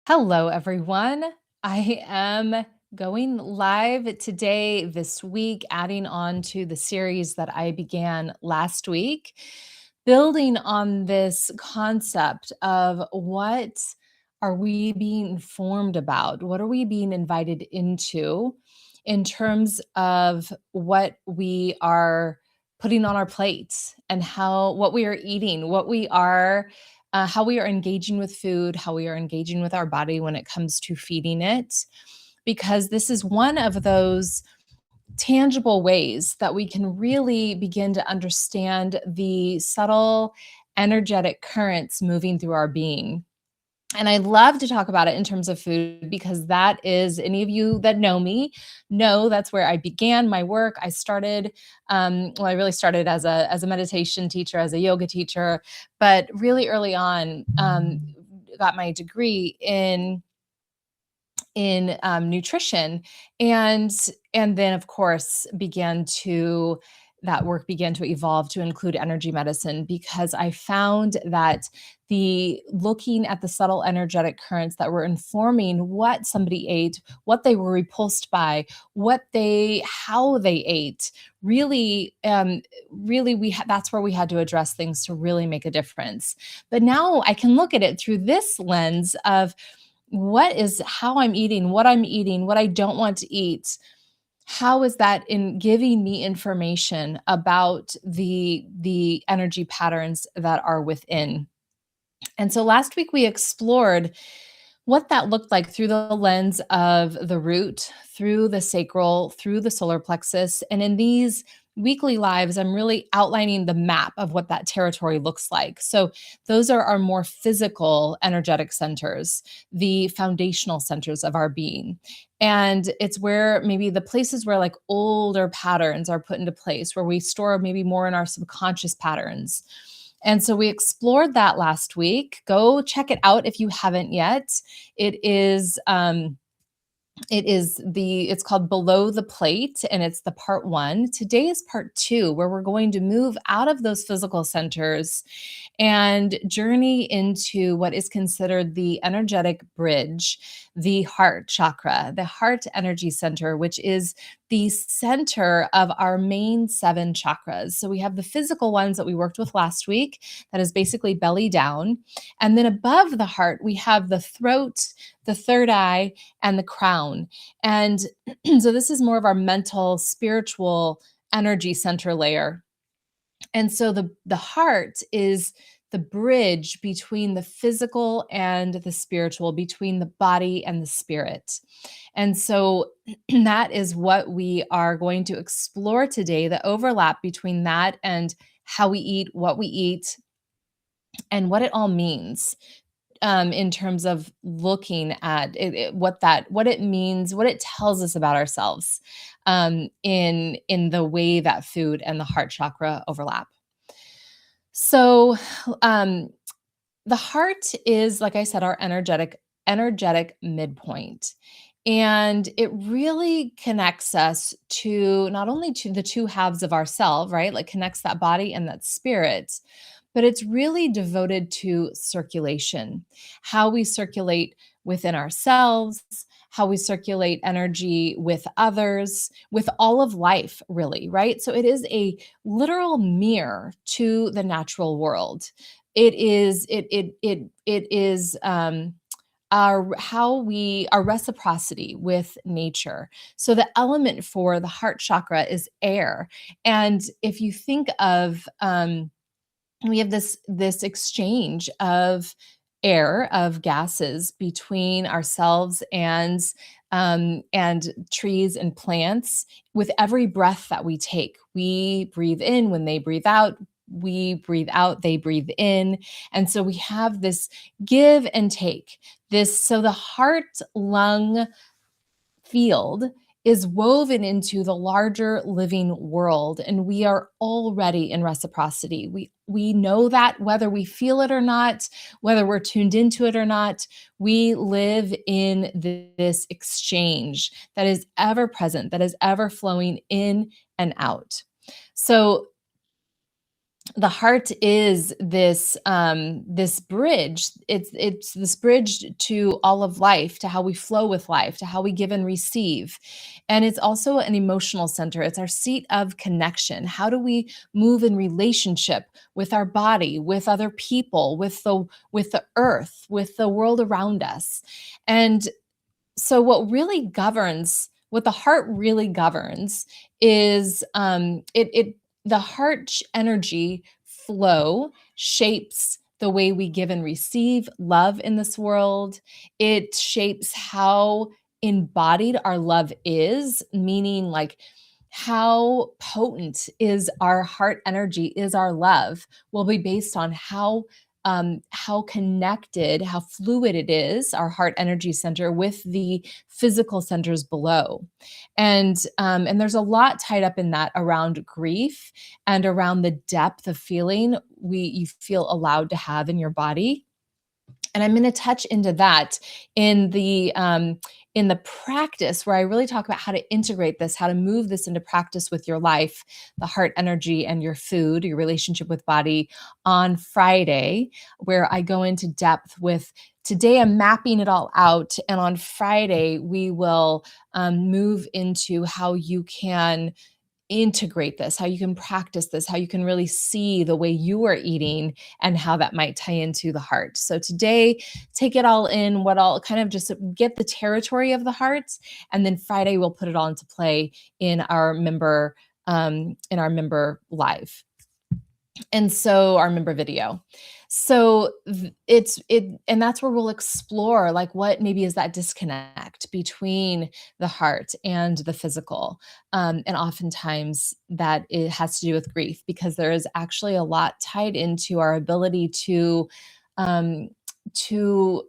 Hello, everyone. I am going live today, this week, adding on to the series that I began last week, building on this concept of what are we being informed about? What are we being invited into in terms of what we are putting on our plates and what we are eating, how we are engaging with food, how we are engaging with our body when it comes to feeding it, because this is one of those tangible ways that we can really begin to understand the subtle energetic currents moving through our being. And I love to talk about it in terms of food because that is, any of you that know me know that's where I began my work. I really started as a meditation teacher, as a yoga teacher, but really early on, got my degree in nutrition, and then of course that work began to evolve to include energy medicine, because I found that the looking at the subtle energetic currents that were informing what somebody ate, what they were repulsed by, how they ate, that's where we had to address things to really make a difference. But now I can look at it through this lens of how I'm eating, what I don't want to eat. How is that in giving me information about the energy patterns that are within? And so last week we explored what that looked like through the lens of the root, through the sacral, through the solar plexus. And in these weekly lives, I'm really outlining the map of what that territory looks like. So those are our more physical energetic centers, the foundational centers of our being. And it's where maybe the places where like older patterns are put into place, where we store maybe more in our subconscious patterns. And so we explored that last week. Go check it out if you haven't yet. It is it's called Below the Plate, and it's the part 1. Today is part 2, where we're going to move out of those physical centers and journey into what is considered the energetic bridge, the heart chakra, the heart energy center, which is the center of our main 7 chakras. So we have the physical ones that we worked with last week, that is basically belly down. And then above the heart, we have the throat, the third eye, and the crown. And so this is more of our mental, spiritual energy center layer. And so the heart is the bridge between the physical and the spiritual, between the body and the spirit. And so that is what we are going to explore today, the overlap between that and how we eat, what we eat, and what it all means, in terms of looking at what it means, what it tells us about ourselves, in the way that food and the heart chakra overlap. So, um, the heart is, like I said, our energetic midpoint. And it really connects us to not only to the two halves of ourself, right? Like connects that body and that spirit, but it's really devoted to circulation, how we circulate within ourselves, how we circulate energy with others, with all of life, really, right? So it is a literal mirror to the natural world. It is our reciprocity with nature. So the element for the heart chakra is air. And if you think of, we have this exchange of air, of gases between ourselves and trees and plants. With every breath that we take, we breathe in when they breathe out, we breathe out, they breathe in. And so we have this give and take. So the heart lung field is woven into the larger living world, and we are already in reciprocity. We know that, whether we feel it or not, whether we're tuned into it or not, we live in this exchange that is ever present, that is ever flowing in and out. So The heart is this bridge. It's this bridge to all of life, to how we flow with life, to how we give and receive. And it's also an emotional center. It's our seat of connection. How do we move in relationship with our body, with other people, with the earth, with the world around us? And so what the heart really governs is the energy flow shapes the way we give and receive love in this world. It shapes how embodied our love is, meaning like how potent is our heart energy, is our love, will be based on how connected, how fluid it is, our heart energy center, with the physical centers below. And there's a lot tied up in that around grief and around the depth of feeling you feel allowed to have in your body. And I'm going to touch into that in the practice, where I really talk about how to integrate this, how to move this into practice with your life, the heart energy and your food, your relationship with body, on Friday, where I go into depth with. Today, I'm mapping it all out, and on Friday we will move into how you can integrate this, how you can practice this, how you can really see the way you are eating and how that might tie into the heart. So today, take it all in, what I'll kind of just get the territory of the heart, and then Friday we'll put it all into play in our member live. And so our member video. So and that's where we'll explore like what maybe is that disconnect between the heart and the physical. And oftentimes that it has to do with grief, because there is actually a lot tied into our ability um, to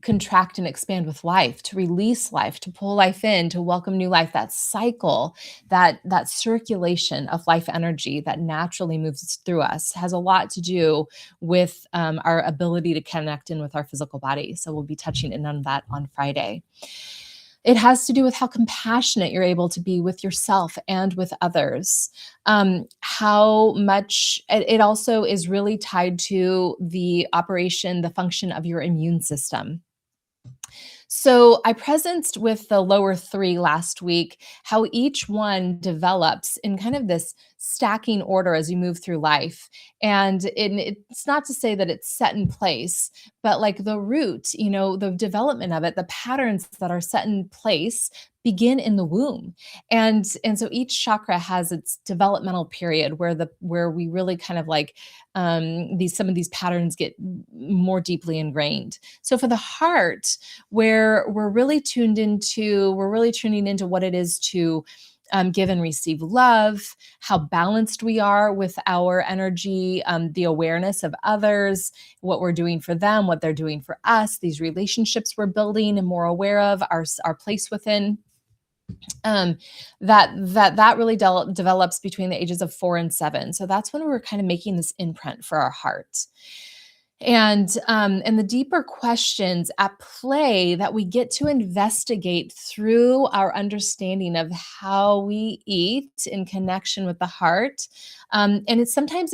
contract and expand with life, to release life, to pull life in, to welcome new life. That cycle, that circulation of life energy that naturally moves through us, has a lot to do with our ability to connect in with our physical body. So we'll be touching in on that on Friday. It has to do with how compassionate you're able to be with yourself and with others. How much it also is really tied to the function of your immune system. So I presenced with the lower three last week, how each one develops in kind of this stacking order as you move through life. And it's not to say that it's set in place, but like the root, the development of it, the patterns that are set in place begin in the womb. And so each chakra has its developmental period where we really kind of like some of these patterns get more deeply ingrained. So for the heart, where we're really tuning into what it is to give and receive love, how balanced we are with our energy, the awareness of others, what we're doing for them, what they're doing for us, these relationships we're building and more aware of, our place within. That really develops between the ages of 4 and 7. So that's when we're kind of making this imprint for our heart. And the deeper questions at play that we get to investigate through our understanding of how we eat in connection with the heart. And sometimes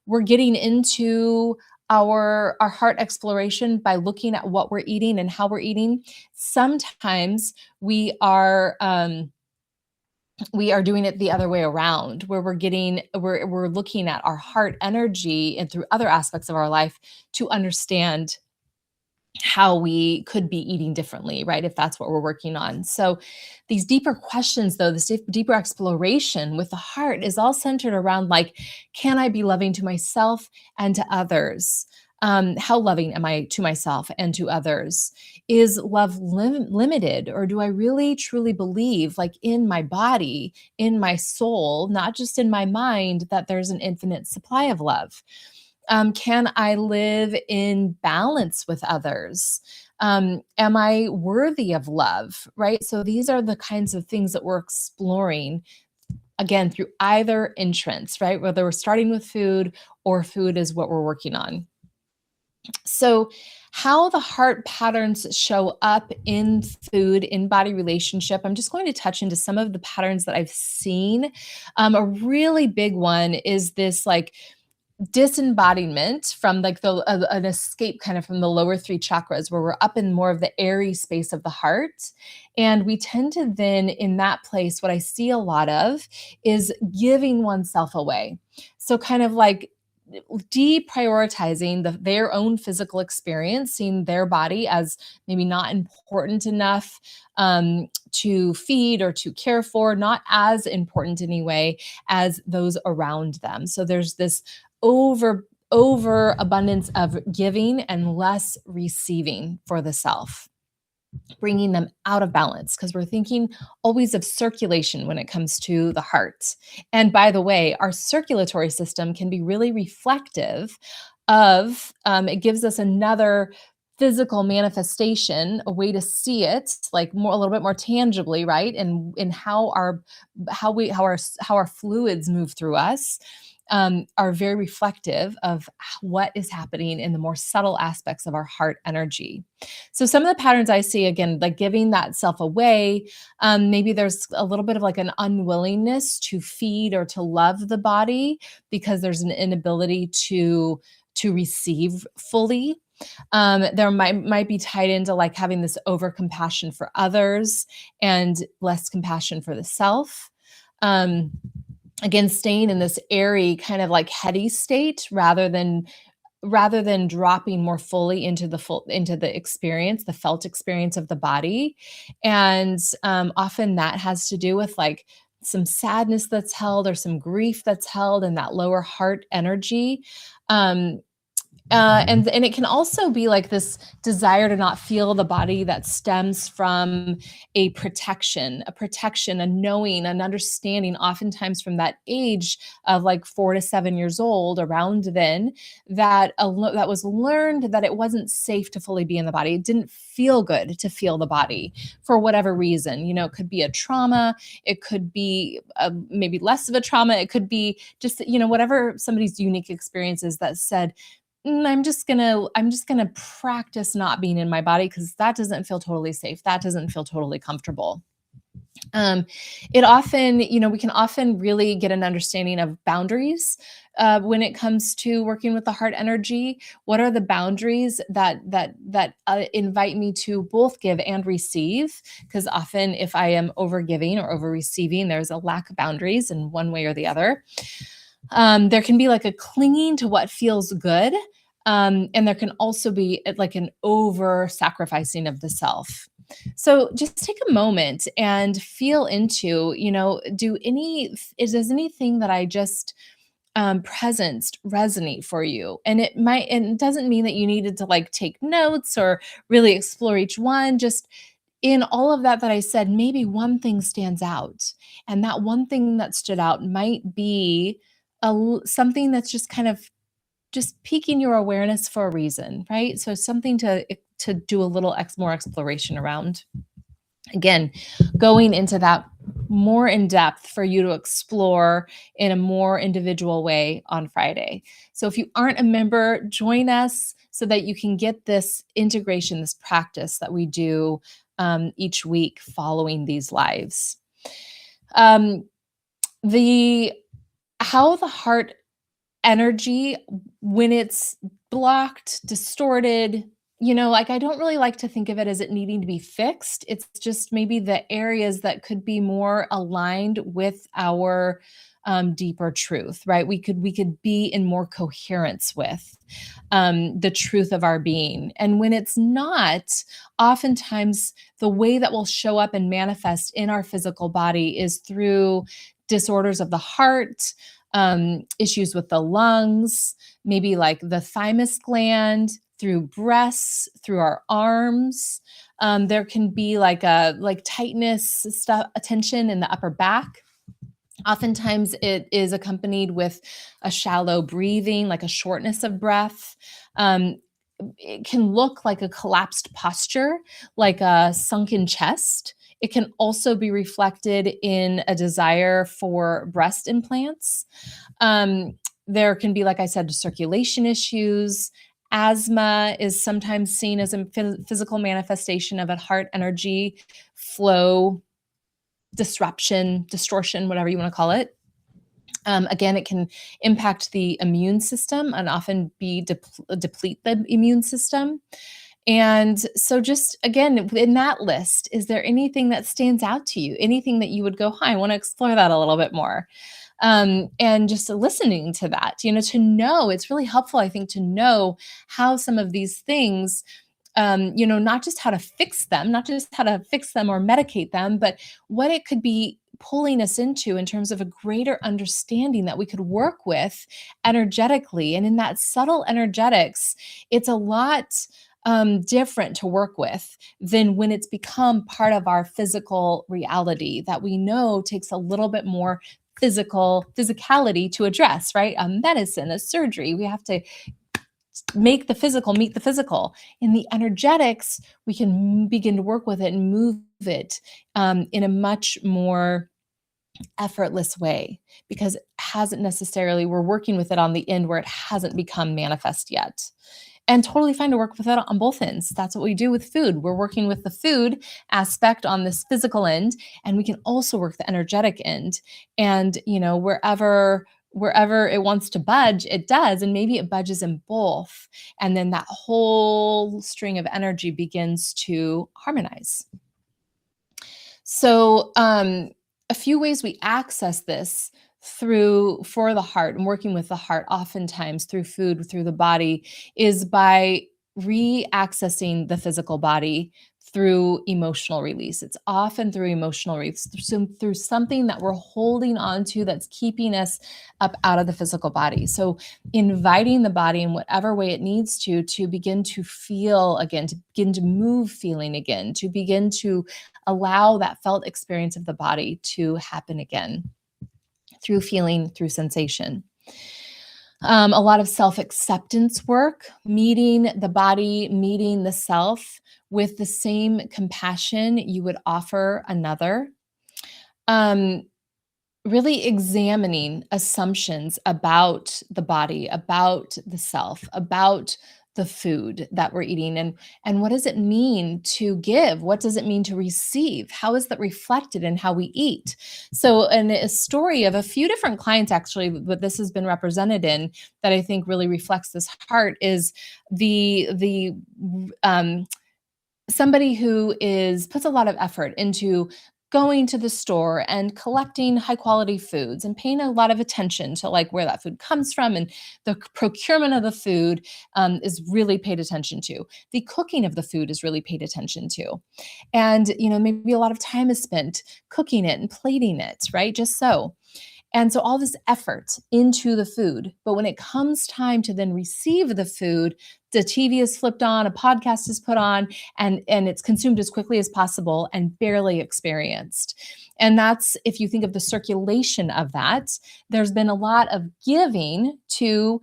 we're getting into our heart exploration by looking at what we're eating and how we're eating. Sometimes we are doing it the other way around, where we're looking at our heart energy and through other aspects of our life to understand how we could be eating differently, right? If that's what we're working on. So these deeper questions, though, this deeper exploration with the heart is all centered around like, can I be loving to myself and to others? How loving am I to myself and to others? Is love limited, or do I really truly believe, like in my body, in my soul, not just in my mind, that there's an infinite supply of love? Can I live in balance with others? Am I worthy of love? Right. So these are the kinds of things that we're exploring, again, through either entrance, right? Whether we're starting with food or food is what we're working on. So, how the heart patterns show up in food, in body relationship, I'm just going to touch into some of the patterns that I've seen. A really big one is this like disembodiment from like an escape kind of from the lower three chakras where we're up in more of the airy space of the heart. And we tend to then, in that place, what I see a lot of is giving oneself away. So kind of like deprioritizing their own physical experience, seeing their body as maybe not important enough to feed or to care for, not as important anyway as those around them. So there's this over abundance of giving and less receiving for the self, bringing them out of balance because we're thinking always of circulation when it comes to the heart. And by the way, our circulatory system can be really reflective of, it gives us another physical manifestation, a way to see it like more, a little bit more tangibly, right? And in how our fluids move through us, are very reflective of what is happening in the more subtle aspects of our heart energy. So some of the patterns I see, again, like giving that self away, maybe there's a little bit of like an unwillingness to feed or to love the body because there's an inability to receive fully. There might be tied into like having this over compassion for others and less compassion for the self. Um, Again, staying in this airy kind of like heady state rather than dropping more fully into the experience, the felt experience of the body. And often that has to do with like some sadness that's held or some grief that's held in that lower heart energy. um, and it can also be like this desire to not feel the body that stems from a protection, a knowing, an understanding, oftentimes from that age of like 4 to 7 years old, around then, that was learned that it wasn't safe to fully be in the body. It didn't feel good to feel the body for whatever reason. It could be a trauma, it could be maybe less of a trauma, it could be just whatever somebody's unique experiences that said, I'm just gonna practice not being in my body because that doesn't feel totally safe. That doesn't feel totally comfortable. Um, it often, we can often really get an understanding of boundaries when it comes to working with the heart energy. What are the boundaries that invite me to both give and receive? Because often, if I am over giving or over receiving, there's a lack of boundaries in one way or the other. There can be like a clinging to what feels good. And there can also be like an over sacrificing of the self. So just take a moment and feel into, does anything that I just presenced resonate for you? And it doesn't mean that you needed to like take notes or really explore each one. Just in all of that I said, maybe one thing stands out. And that one thing that stood out might be something that's just kind of just piquing your awareness for a reason, right? So something to do a little more exploration around. Again, going into that more in depth for you to explore in a more individual way on Friday. So if you aren't a member, join us so that you can get this integration, this practice that we do each week following these lives. Um, the How the heart energy, when it's blocked, distorted, like I don't really like to think of it as it needing to be fixed. It's just maybe the areas that could be more aligned with our deeper truth, right? We could be in more coherence with the truth of our being. And when it's not, oftentimes the way that will show up and manifest in our physical body is through disorders of the heart, issues with the lungs, maybe like the thymus gland, through breasts, through our arms. There can be like tightness, stuff, tension in the upper back. Oftentimes it is accompanied with a shallow breathing, like a shortness of breath. It can look like a collapsed posture, like a sunken chest. It can also be reflected in a desire for breast implants. There can be, like I said, circulation issues. Asthma is sometimes seen as a physical manifestation of a heart energy flow disruption, distortion, whatever you want to call it. Again, it can impact the immune system and often deplete the immune system. And so, just again, in that list, is there anything that stands out to you? Anything that you would go, "Hi, I want to explore that a little bit more." And just listening to that, to know it's really helpful, I think, to know how some of these things, not just how to fix them, not just how to fix them or medicate them, but what it could be pulling us into in terms of a greater understanding that we could work with energetically. And in that subtle energetics, it's a lot different to work with than when it's become part of our physical reality that we know takes a little bit more physicality to address, right? A medicine, a surgery, we have to make the physical meet the physical. In the energetics, we can begin to work with it and move it in a much more effortless way, because it hasn't necessarily, we're working with it on the end where it hasn't become manifest yet. And totally fine to work with it on both ends. That's what we do with food. We're working with the food aspect on this physical end, and we can also work the energetic end. And wherever it wants to budge, it does, and maybe it budges in both. And then that whole string of energy begins to harmonize. So, a few ways we access this through for the heart and working with the heart, oftentimes through food, through the body, is by re-accessing the physical body through emotional release. It's often through emotional release, through something that we're holding on to that's keeping us up out of the physical body. So inviting the body in whatever way it needs to begin to feel again, to begin to move feeling again, to begin to allow that felt experience of the body to happen again through feeling, through sensation. A lot of self acceptance work, meeting the body, meeting the self with the same compassion you would offer another. Um, Really examining assumptions about the body, about the self, about the food that we're eating, and what does it mean to give? What does it mean to receive? How is that reflected in how we eat? So, and a story of a few different clients actually, what this has been represented in that I think really reflects this heart is the um, somebody who is puts a lot of effort into going to the store and collecting high quality foods and paying a lot of attention to like where that food comes from, and the procurement of the food is really paid attention to. The cooking of the food is really paid attention to, and maybe a lot of time is spent cooking it and plating it, right, just so. And so all this effort into the food. But when it comes time to then receive the food, the TV is flipped on, a podcast is put on, and it's consumed as quickly as possible and barely experienced. And that's, if you think of the circulation of that, there's been a lot of giving to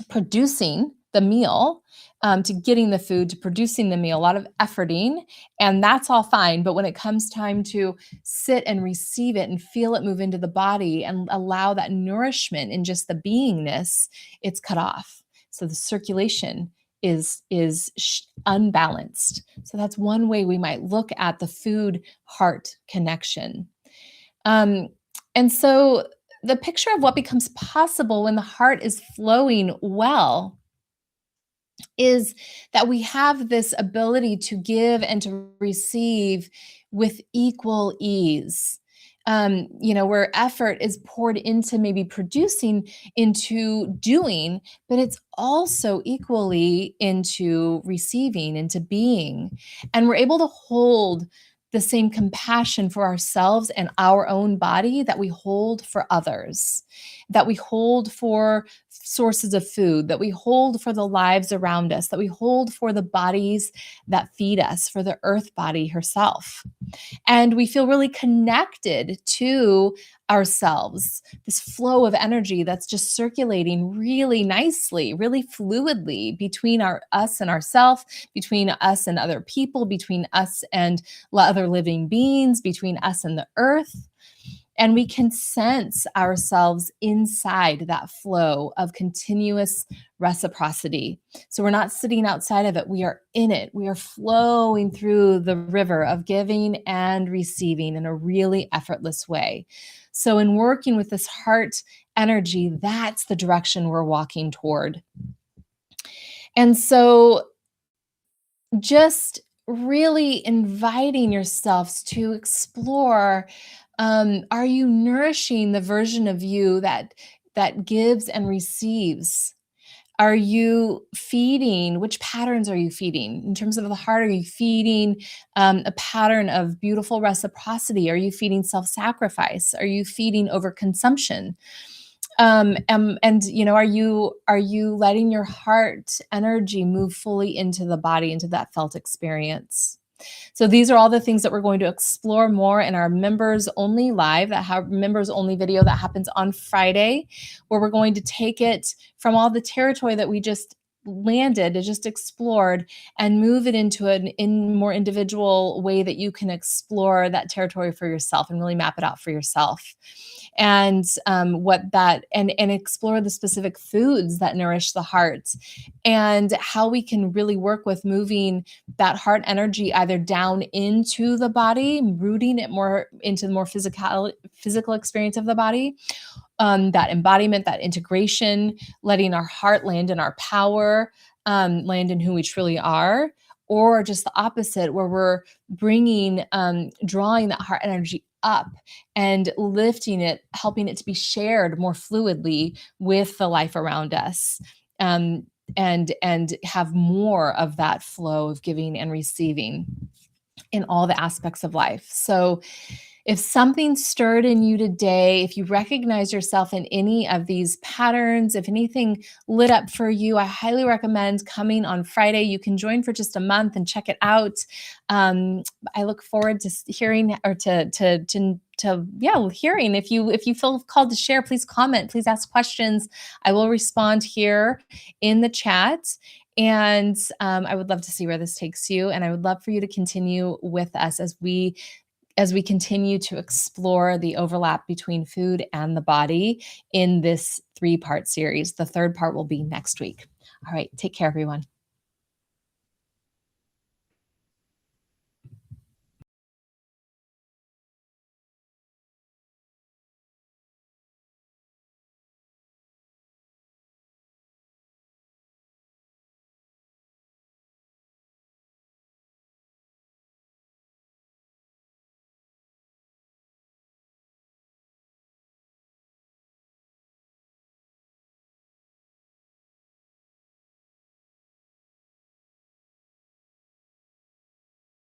producing the meal, to getting the food, to producing the meal, a lot of efforting, and that's all fine. But when it comes time to sit and receive it and feel it move into the body and allow that nourishment in just the beingness, it's cut off. So the circulation is unbalanced. So that's one way we might look at the food heart connection. Um, and so the picture of what becomes possible when the heart is flowing well is that we have this ability to give and to receive with equal ease. Where effort is poured into maybe producing, into doing, but it's also equally into receiving, into being. And we're able to hold the same compassion for ourselves and our own body that we hold for others, that we hold for sources of food, that we hold for the lives around us, that we hold for the bodies that feed us, for the earth body herself. And we feel really connected to ourselves, this flow of energy that's just circulating really nicely, really fluidly between us and ourself, between us and other people, between us and other living beings, between us and the earth. And we can sense ourselves inside that flow of continuous reciprocity. So we're not sitting outside of it, we are in it. We are flowing through the river of giving and receiving in a really effortless way. So, in working with this heart energy, that's the direction we're walking toward. And so, just really inviting yourselves to explore, are you nourishing the version of you that gives and receives? Are you feeding? Which patterns are you feeding? In terms of the heart, are you feeding a pattern of beautiful reciprocity? Are you feeding self-sacrifice? Are you feeding overconsumption? And are you letting your heart energy move fully into the body, into that felt experience? So these are all the things that we're going to explore more in our members only live, that have members only video that happens on Friday, where we're going to take it from all the territory that we just landed, just explored, and move it into an in more individual way that you can explore that territory for yourself and really map it out for yourself. And what that and explore the specific foods that nourish the heart, and how we can really work with moving that heart energy either down into the body, rooting it more into the more physical experience of the body, that embodiment, that integration, letting our heart land in our power, land in who we truly are, or just the opposite, where we're bringing, drawing that heart energy up and lifting it, helping it to be shared more fluidly with the life around us. And have more of that flow of giving and receiving in all the aspects of life. So if something stirred in you today, if you recognize yourself in any of these patterns, if anything lit up for you, I highly recommend coming on Friday. You can join for just a month and check it out. I look forward to hearing, or hearing. If you feel called to share, please comment, please ask questions. I will respond here in the chat. And I would love to see where this takes you. And I would love for you to continue with us as we continue to explore the overlap between food and the body in this 3-part series. The third part will be next week. All right, take care, everyone.